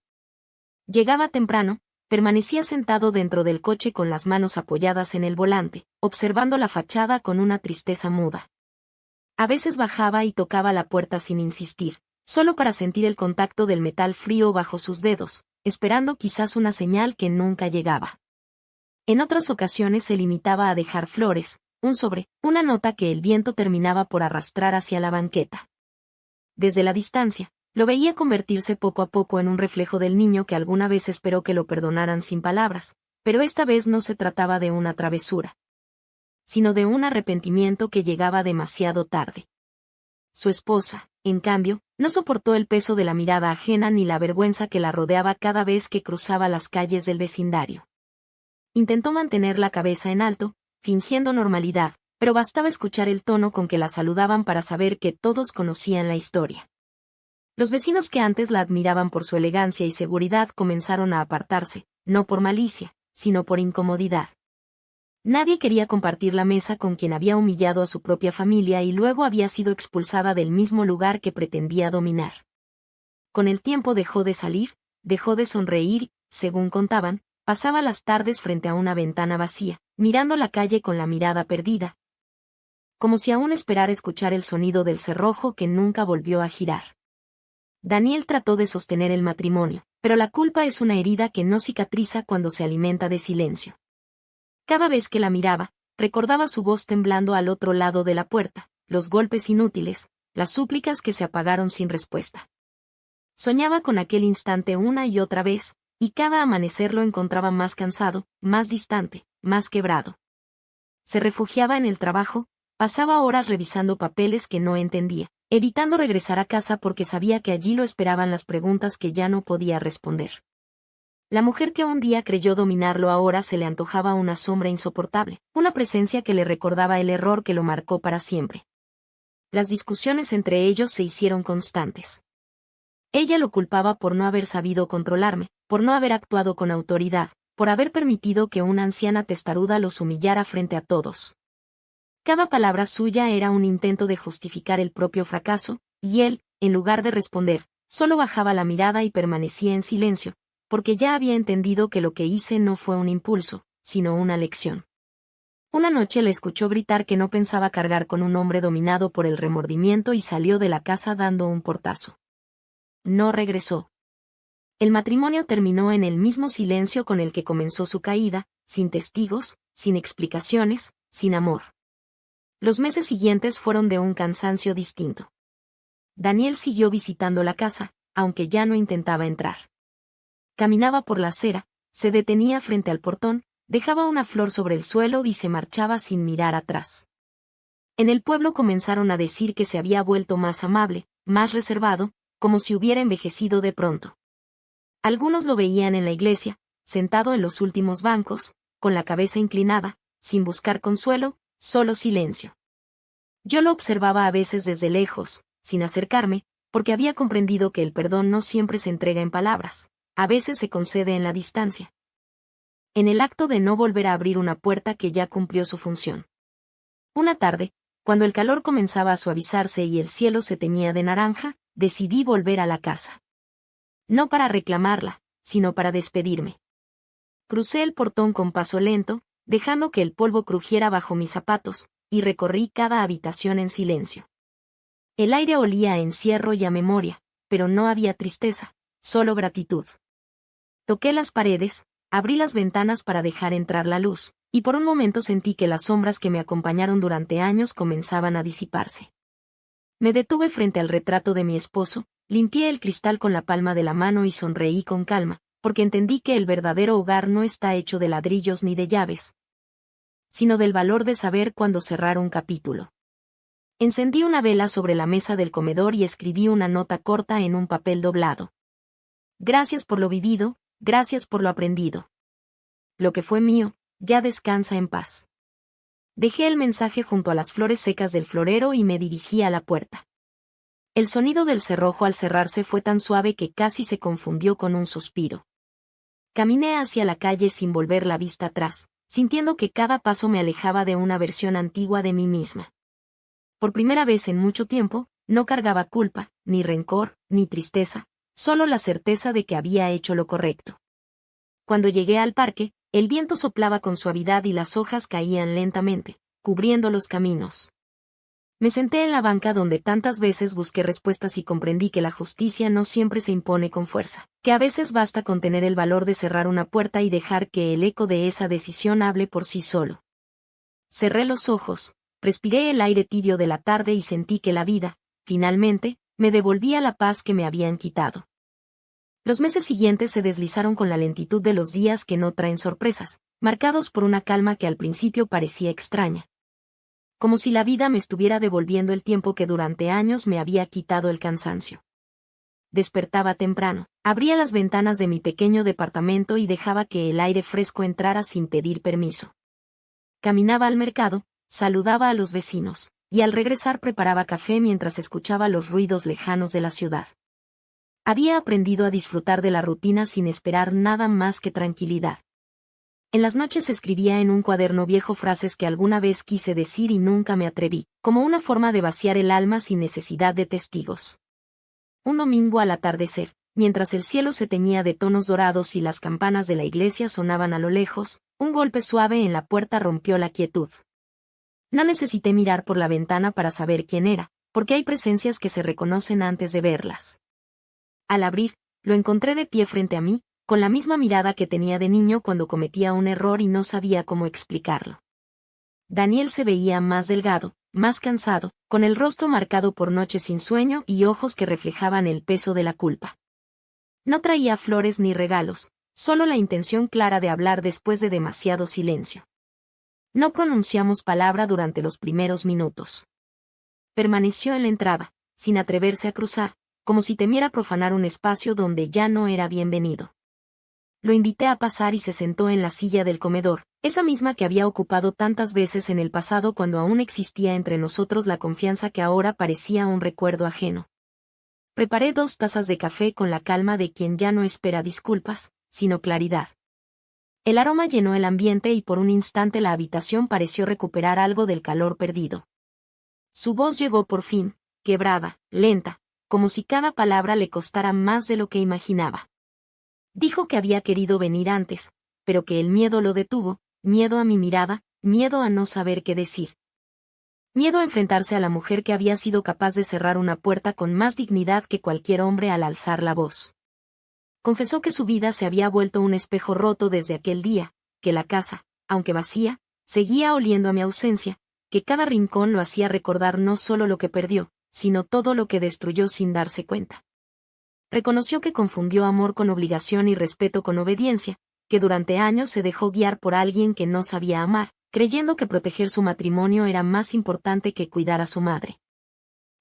Llegaba temprano, permanecía sentado dentro del coche con las manos apoyadas en el volante, observando la fachada con una tristeza muda. A veces bajaba y tocaba la puerta sin insistir, solo para sentir el contacto del metal frío bajo sus dedos, esperando quizás una señal que nunca llegaba. En otras ocasiones se limitaba a dejar flores, un sobre, una nota que el viento terminaba por arrastrar hacia la banqueta. Desde la distancia, lo veía convertirse poco a poco en un reflejo del niño que alguna vez esperó que lo perdonaran sin palabras, pero esta vez no se trataba de una travesura, sino de un arrepentimiento que llegaba demasiado tarde. Su esposa, en cambio, no soportó el peso de la mirada ajena ni la vergüenza que la rodeaba cada vez que cruzaba las calles del vecindario. Intentó mantener la cabeza en alto, fingiendo normalidad, pero bastaba escuchar el tono con que la saludaban para saber que todos conocían la historia. Los vecinos que antes la admiraban por su elegancia y seguridad comenzaron a apartarse, no por malicia, sino por incomodidad. Nadie quería compartir la mesa con quien había humillado a su propia familia y luego había sido expulsada del mismo lugar que pretendía dominar. Con el tiempo dejó de salir, dejó de sonreír, según contaban, pasaba las tardes frente a una ventana vacía, mirando la calle con la mirada perdida, como si aún esperara escuchar el sonido del cerrojo que nunca volvió a girar. Daniel trató de sostener el matrimonio, pero la culpa es una herida que no cicatriza cuando se alimenta de silencio. Cada vez que la miraba, recordaba su voz temblando al otro lado de la puerta, los golpes inútiles, las súplicas que se apagaron sin respuesta. Soñaba con aquel instante una y otra vez, y cada amanecer lo encontraba más cansado, más distante, más quebrado. Se refugiaba en el trabajo, pasaba horas revisando papeles que no entendía, evitando regresar a casa porque sabía que allí lo esperaban las preguntas que ya no podía responder. La mujer que un día creyó dominarlo ahora se le antojaba una sombra insoportable, una presencia que le recordaba el error que lo marcó para siempre. Las discusiones entre ellos se hicieron constantes. Ella lo culpaba por no haber sabido controlarme, por no haber actuado con autoridad, por haber permitido que una anciana testaruda los humillara frente a todos. Cada palabra suya era un intento de justificar el propio fracaso, y él, en lugar de responder, solo bajaba la mirada y permanecía en silencio, porque ya había entendido que lo que hice no fue un impulso, sino una lección. Una noche le escuchó gritar que no pensaba cargar con un hombre dominado por el remordimiento y salió de la casa dando un portazo. No regresó. El matrimonio terminó en el mismo silencio con el que comenzó su caída, sin testigos, sin explicaciones, sin amor. Los meses siguientes fueron de un cansancio distinto. Daniel siguió visitando la casa, aunque ya no intentaba entrar. Caminaba por la acera, se detenía frente al portón, dejaba una flor sobre el suelo y se marchaba sin mirar atrás. En el pueblo comenzaron a decir que se había vuelto más amable, más reservado, como si hubiera envejecido de pronto. Algunos lo veían en la iglesia, sentado en los últimos bancos, con la cabeza inclinada, sin buscar consuelo, solo silencio. Yo lo observaba a veces desde lejos, sin acercarme, porque había comprendido que el perdón no siempre se entrega en palabras, a veces se concede en la distancia. En el acto de no volver a abrir una puerta que ya cumplió su función. Una tarde, cuando el calor comenzaba a suavizarse y el cielo se teñía de naranja, decidí volver a la casa. No para reclamarla, sino para despedirme. Crucé el portón con paso lento, dejando que el polvo crujiera bajo mis zapatos, y recorrí cada habitación en silencio. El aire olía a encierro y a memoria, pero no había tristeza, solo gratitud. Toqué las paredes, abrí las ventanas para dejar entrar la luz, y por un momento sentí que las sombras que me acompañaron durante años comenzaban a disiparse. Me detuve frente al retrato de mi esposo, limpié el cristal con la palma de la mano y sonreí con calma, porque entendí que el verdadero hogar no está hecho de ladrillos ni de llaves, sino del valor de saber cuándo cerrar un capítulo. Encendí una vela sobre la mesa del comedor y escribí una nota corta en un papel doblado. Gracias por lo vivido, gracias por lo aprendido. Lo que fue mío, ya descansa en paz. Dejé el mensaje junto a las flores secas del florero y me dirigí a la puerta. El sonido del cerrojo al cerrarse fue tan suave que casi se confundió con un suspiro. Caminé hacia la calle sin volver la vista atrás, sintiendo que cada paso me alejaba de una versión antigua de mí misma. Por primera vez en mucho tiempo, no cargaba culpa, ni rencor, ni tristeza, solo la certeza de que había hecho lo correcto. Cuando llegué al parque, el viento soplaba con suavidad y las hojas caían lentamente, cubriendo los caminos. Me senté en la banca donde tantas veces busqué respuestas y comprendí que la justicia no siempre se impone con fuerza, que a veces basta con tener el valor de cerrar una puerta y dejar que el eco de esa decisión hable por sí solo. Cerré los ojos, respiré el aire tibio de la tarde y sentí que la vida, finalmente, me devolvía la paz que me habían quitado. Los meses siguientes se deslizaron con la lentitud de los días que no traen sorpresas, marcados por una calma que al principio parecía extraña. Como si la vida me estuviera devolviendo el tiempo que durante años me había quitado el cansancio. Despertaba temprano, abría las ventanas de mi pequeño departamento y dejaba que el aire fresco entrara sin pedir permiso. Caminaba al mercado, saludaba a los vecinos, y al regresar preparaba café mientras escuchaba los ruidos lejanos de la ciudad. Había aprendido a disfrutar de la rutina sin esperar nada más que tranquilidad. En las noches escribía en un cuaderno viejo frases que alguna vez quise decir y nunca me atreví, como una forma de vaciar el alma sin necesidad de testigos. Un domingo al atardecer, Mientras el cielo se teñía de tonos dorados y las campanas de la iglesia sonaban a lo lejos, un golpe suave en la puerta rompió la quietud. No necesité mirar por la ventana para saber quién era, porque hay presencias que se reconocen antes de verlas. Al abrir, lo encontré de pie frente a mí, con la misma mirada que tenía de niño cuando cometía un error y no sabía cómo explicarlo. Daniel se veía más delgado, más cansado, con el rostro marcado por noches sin sueño y ojos que reflejaban el peso de la culpa. No traía flores ni regalos, solo la intención clara de hablar después de demasiado silencio. No pronunciamos palabra durante los primeros minutos. Permaneció en la entrada, sin atreverse a cruzar, como si temiera profanar un espacio donde ya no era bienvenido. Lo invité a pasar y se sentó en la silla del comedor, esa misma que había ocupado tantas veces en el pasado cuando aún existía entre nosotros la confianza que ahora parecía un recuerdo ajeno. Preparé 2 tazas de café con la calma de quien ya no espera disculpas, sino claridad. El aroma llenó el ambiente y por un instante la habitación pareció recuperar algo del calor perdido. Su voz llegó por fin, quebrada, lenta, como si cada palabra le costara más de lo que imaginaba. Dijo que había querido venir antes, pero que el miedo lo detuvo, miedo a mi mirada, miedo a no saber qué decir. Miedo a enfrentarse a la mujer que había sido capaz de cerrar una puerta con más dignidad que cualquier hombre al alzar la voz. Confesó que su vida se había vuelto un espejo roto desde aquel día, que la casa, aunque vacía, seguía oliendo a mi ausencia, que cada rincón lo hacía recordar no solo lo que perdió, sino todo lo que destruyó sin darse cuenta. Reconoció que confundió amor con obligación y respeto con obediencia, que durante años se dejó guiar por alguien que no sabía amar, creyendo que proteger su matrimonio era más importante que cuidar a su madre.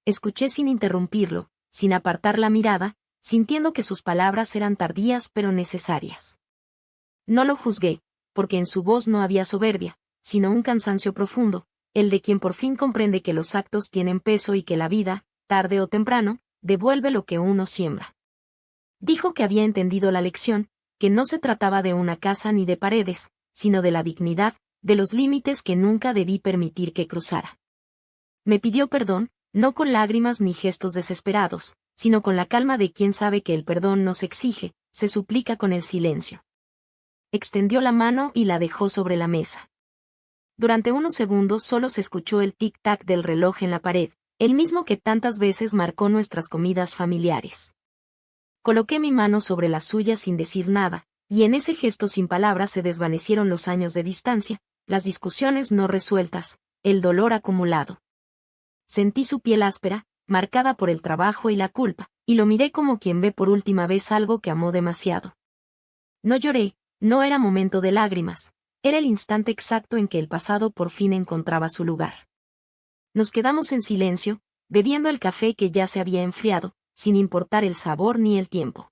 Escuché sin interrumpirlo, sin apartar la mirada, sintiendo que sus palabras eran tardías pero necesarias. No lo juzgué, porque en su voz no había soberbia, sino un cansancio profundo, el de quien por fin comprende que los actos tienen peso y que la vida, tarde o temprano, devuelve lo que uno siembra. Dijo que había entendido la lección, que no se trataba de una casa ni de paredes, sino de la dignidad, de los límites que nunca debí permitir que cruzara. Me pidió perdón, no con lágrimas ni gestos desesperados, sino con la calma de quien sabe que el perdón no se exige, se suplica con el silencio. Extendió la mano y la dejó sobre la mesa. Durante unos segundos solo se escuchó el tic-tac del reloj en la pared, el mismo que tantas veces marcó nuestras comidas familiares. Coloqué mi mano sobre la suya sin decir nada, y en ese gesto sin palabras se desvanecieron los años de distancia, las discusiones no resueltas, el dolor acumulado. Sentí su piel áspera, marcada por el trabajo y la culpa, y lo miré como quien ve por última vez algo que amó demasiado. No lloré, no era momento de lágrimas, era el instante exacto en que el pasado por fin encontraba su lugar. Nos quedamos en silencio, bebiendo el café que ya se había enfriado, sin importar el sabor ni el tiempo.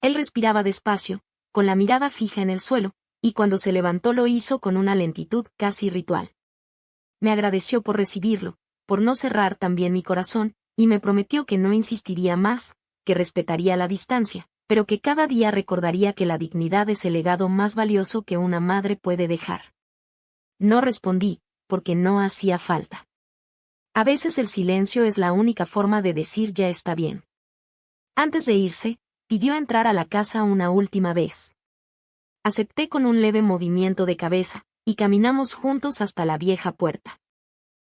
Él respiraba despacio, con la mirada fija en el suelo, y cuando se levantó lo hizo con una lentitud casi ritual. Me agradeció por recibirlo, por no cerrar también mi corazón, y me prometió que no insistiría más, que respetaría la distancia, pero que cada día recordaría que la dignidad es el legado más valioso que una madre puede dejar. No respondí, porque no hacía falta. A veces el silencio es la única forma de decir ya está bien. Antes de irse, pidió entrar a la casa una última vez. Acepté con un leve movimiento de cabeza, y caminamos juntos hasta la vieja puerta.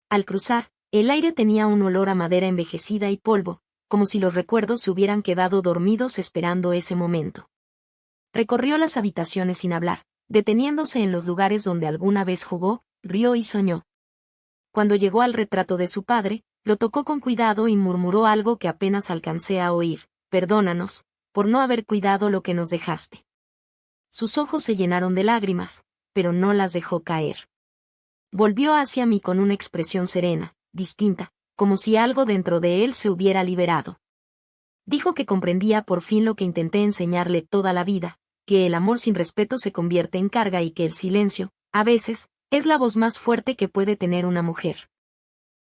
Al cruzar, el aire tenía un olor a madera envejecida y polvo, como si los recuerdos se hubieran quedado dormidos esperando ese momento. Recorrió las habitaciones sin hablar, deteniéndose en los lugares donde alguna vez jugó, rió y soñó. Cuando llegó al retrato de su padre, lo tocó con cuidado y murmuró algo que apenas alcancé a oír: perdónanos, por no haber cuidado lo que nos dejaste. Sus ojos se llenaron de lágrimas, pero no las dejó caer. Volvió hacia mí con una expresión serena, distinta, como si algo dentro de él se hubiera liberado. Dijo que comprendía por fin lo que intenté enseñarle toda la vida, que el amor sin respeto se convierte en carga y que el silencio, a veces, es la voz más fuerte que puede tener una mujer.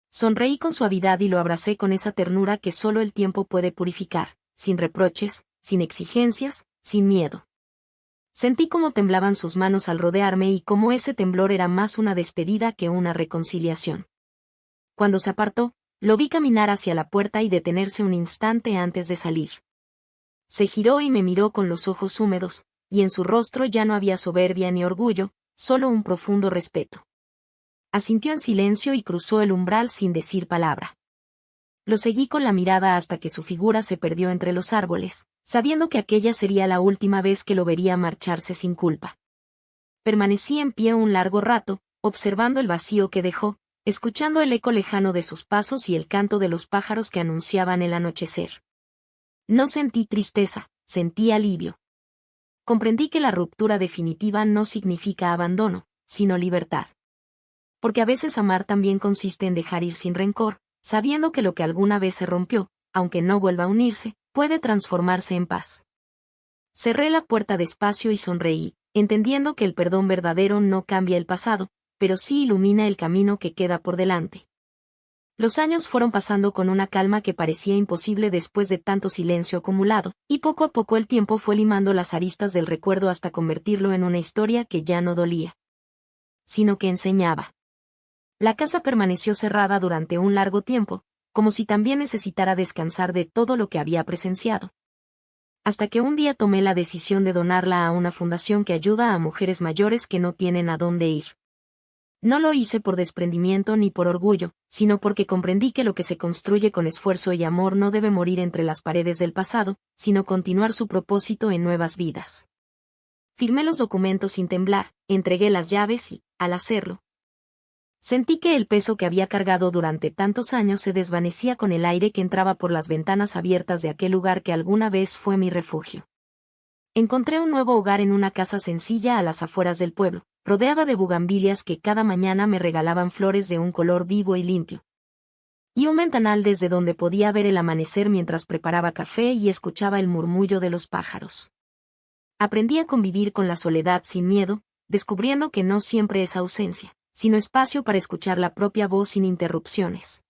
Sonreí con suavidad y lo abracé con esa ternura que solo el tiempo puede purificar, sin reproches, sin exigencias, sin miedo. Sentí cómo temblaban sus manos al rodearme y cómo ese temblor era más una despedida que una reconciliación. Cuando se apartó, lo vi caminar hacia la puerta y detenerse un instante antes de salir. Se giró y me miró con los ojos húmedos, y en su rostro ya no había soberbia ni orgullo, solo un profundo respeto. Asintió en silencio y cruzó el umbral sin decir palabra. Lo seguí con la mirada hasta que su figura se perdió entre los árboles, sabiendo que aquella sería la última vez que lo vería marcharse sin culpa. Permanecí en pie un largo rato, observando el vacío que dejó, escuchando el eco lejano de sus pasos y el canto de los pájaros que anunciaban el anochecer. No sentí tristeza, sentí alivio. Comprendí que la ruptura definitiva no significa abandono, sino libertad. Porque a veces amar también consiste en dejar ir sin rencor, sabiendo que lo que alguna vez se rompió, aunque no vuelva a unirse, puede transformarse en paz. Cerré la puerta despacio y sonreí, entendiendo que el perdón verdadero no cambia el pasado, pero sí ilumina el camino que queda por delante. Los años fueron pasando con una calma que parecía imposible después de tanto silencio acumulado, y poco a poco el tiempo fue limando las aristas del recuerdo hasta convertirlo en una historia que ya no dolía, sino que enseñaba. La casa permaneció cerrada durante un largo tiempo, como si también necesitara descansar de todo lo que había presenciado. Hasta que un día tomé la decisión de donarla a una fundación que ayuda a mujeres mayores que no tienen a dónde ir. No lo hice por desprendimiento ni por orgullo, sino porque comprendí que lo que se construye con esfuerzo y amor no debe morir entre las paredes del pasado, sino continuar su propósito en nuevas vidas. Firmé los documentos sin temblar, entregué las llaves y, al hacerlo, sentí que el peso que había cargado durante tantos años se desvanecía con el aire que entraba por las ventanas abiertas de aquel lugar que alguna vez fue mi refugio. Encontré un nuevo hogar en una casa sencilla a las afueras del pueblo, rodeada de bugambilias que cada mañana me regalaban flores de un color vivo y limpio. Y un ventanal desde donde podía ver el amanecer mientras preparaba café y escuchaba el murmullo de los pájaros. Aprendí a convivir con la soledad sin miedo, descubriendo que no siempre es ausencia, sino espacio para escuchar la propia voz sin interrupciones.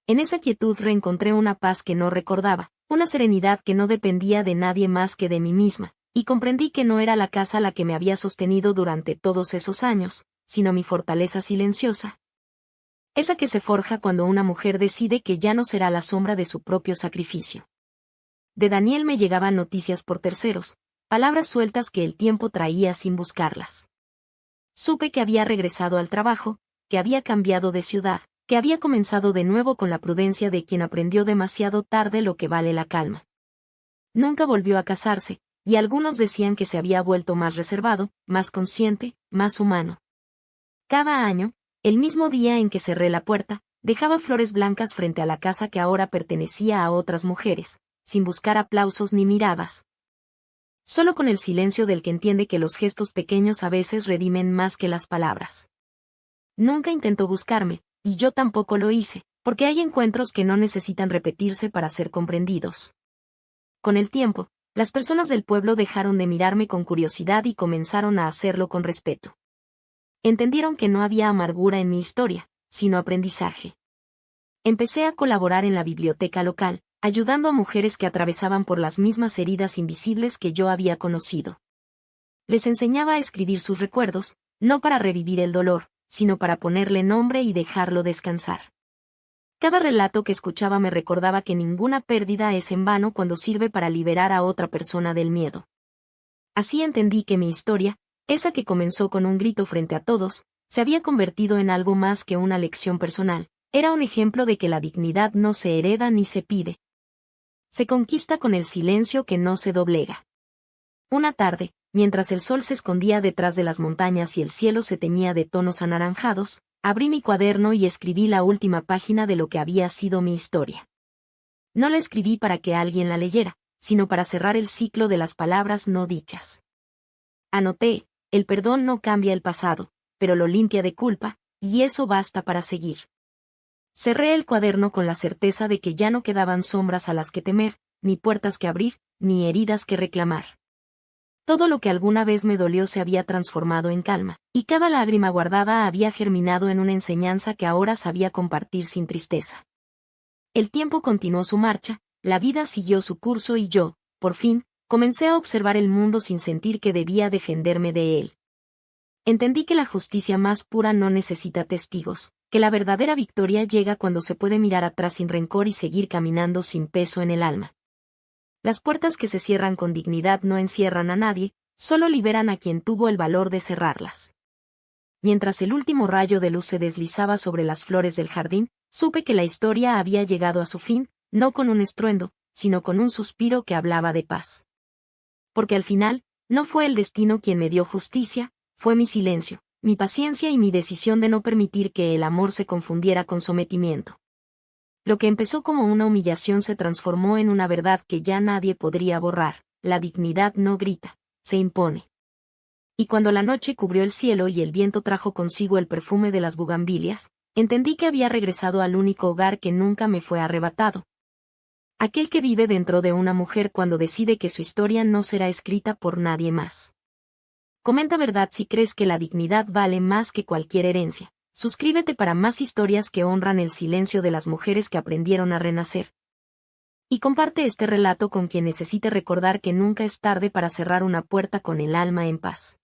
En esa quietud reencontré una paz que no recordaba, una serenidad que no dependía de nadie más que de mí misma, y comprendí que no era la casa la que me había sostenido durante todos esos años, sino mi fortaleza silenciosa. Esa que se forja cuando una mujer decide que ya no será la sombra de su propio sacrificio. De Daniel me llegaban noticias por terceros, palabras sueltas que el tiempo traía sin buscarlas. Supe que había regresado al trabajo, que había cambiado de ciudad, que había comenzado de nuevo con la prudencia de quien aprendió demasiado tarde lo que vale la calma. Nunca volvió a casarse, y algunos decían que se había vuelto más reservado, más consciente, más humano. Cada año, el mismo día en que cerré la puerta, dejaba flores blancas frente a la casa que ahora pertenecía a otras mujeres, sin buscar aplausos ni miradas. Solo con el silencio del que entiende que los gestos pequeños a veces redimen más que las palabras. Nunca intentó buscarme, y yo tampoco lo hice, porque hay encuentros que no necesitan repetirse para ser comprendidos. Con el tiempo, las personas del pueblo dejaron de mirarme con curiosidad y comenzaron a hacerlo con respeto. Entendieron que no había amargura en mi historia, sino aprendizaje. Empecé a colaborar en la biblioteca local, ayudando a mujeres que atravesaban por las mismas heridas invisibles que yo había conocido. Les enseñaba a escribir sus recuerdos, no para revivir el dolor, sino para ponerle nombre y dejarlo descansar. Cada relato que escuchaba me recordaba que ninguna pérdida es en vano cuando sirve para liberar a otra persona del miedo. Así entendí que mi historia, esa que comenzó con un grito frente a todos, se había convertido en algo más que una lección personal. Era un ejemplo de que la dignidad no se hereda ni se pide. Se conquista con el silencio que no se doblega. Una tarde, mientras el sol se escondía detrás de las montañas y el cielo se teñía de tonos anaranjados, abrí mi cuaderno y escribí la última página de lo que había sido mi historia. No la escribí para que alguien la leyera, sino para cerrar el ciclo de las palabras no dichas. Anoté, el perdón no cambia el pasado, pero lo limpia de culpa, y eso basta para seguir. Cerré el cuaderno con la certeza de que ya no quedaban sombras a las que temer, ni puertas que abrir, ni heridas que reclamar. Todo lo que alguna vez me dolió se había transformado en calma, y cada lágrima guardada había germinado en una enseñanza que ahora sabía compartir sin tristeza. El tiempo continuó su marcha, la vida siguió su curso y yo, por fin, comencé a observar el mundo sin sentir que debía defenderme de él. Entendí que la justicia más pura no necesita testigos, que la verdadera victoria llega cuando se puede mirar atrás sin rencor y seguir caminando sin peso en el alma. Las puertas que se cierran con dignidad no encierran a nadie, solo liberan a quien tuvo el valor de cerrarlas. Mientras el último rayo de luz se deslizaba sobre las flores del jardín, supe que la historia había llegado a su fin, no con un estruendo, sino con un suspiro que hablaba de paz. Porque al final, no fue el destino quien me dio justicia, fue mi silencio, mi paciencia y mi decisión de no permitir que el amor se confundiera con sometimiento. Lo que empezó como una humillación se transformó en una verdad que ya nadie podría borrar: la dignidad no grita, se impone. Y cuando la noche cubrió el cielo y el viento trajo consigo el perfume de las bugambilias, entendí que había regresado al único hogar que nunca me fue arrebatado. Aquel que vive dentro de una mujer cuando decide que su historia no será escrita por nadie más. Comenta verdad si crees que la dignidad vale más que cualquier herencia. Suscríbete para más historias que honran el silencio de las mujeres que aprendieron a renacer. Y comparte este relato con quien necesite recordar que nunca es tarde para cerrar una puerta con el alma en paz.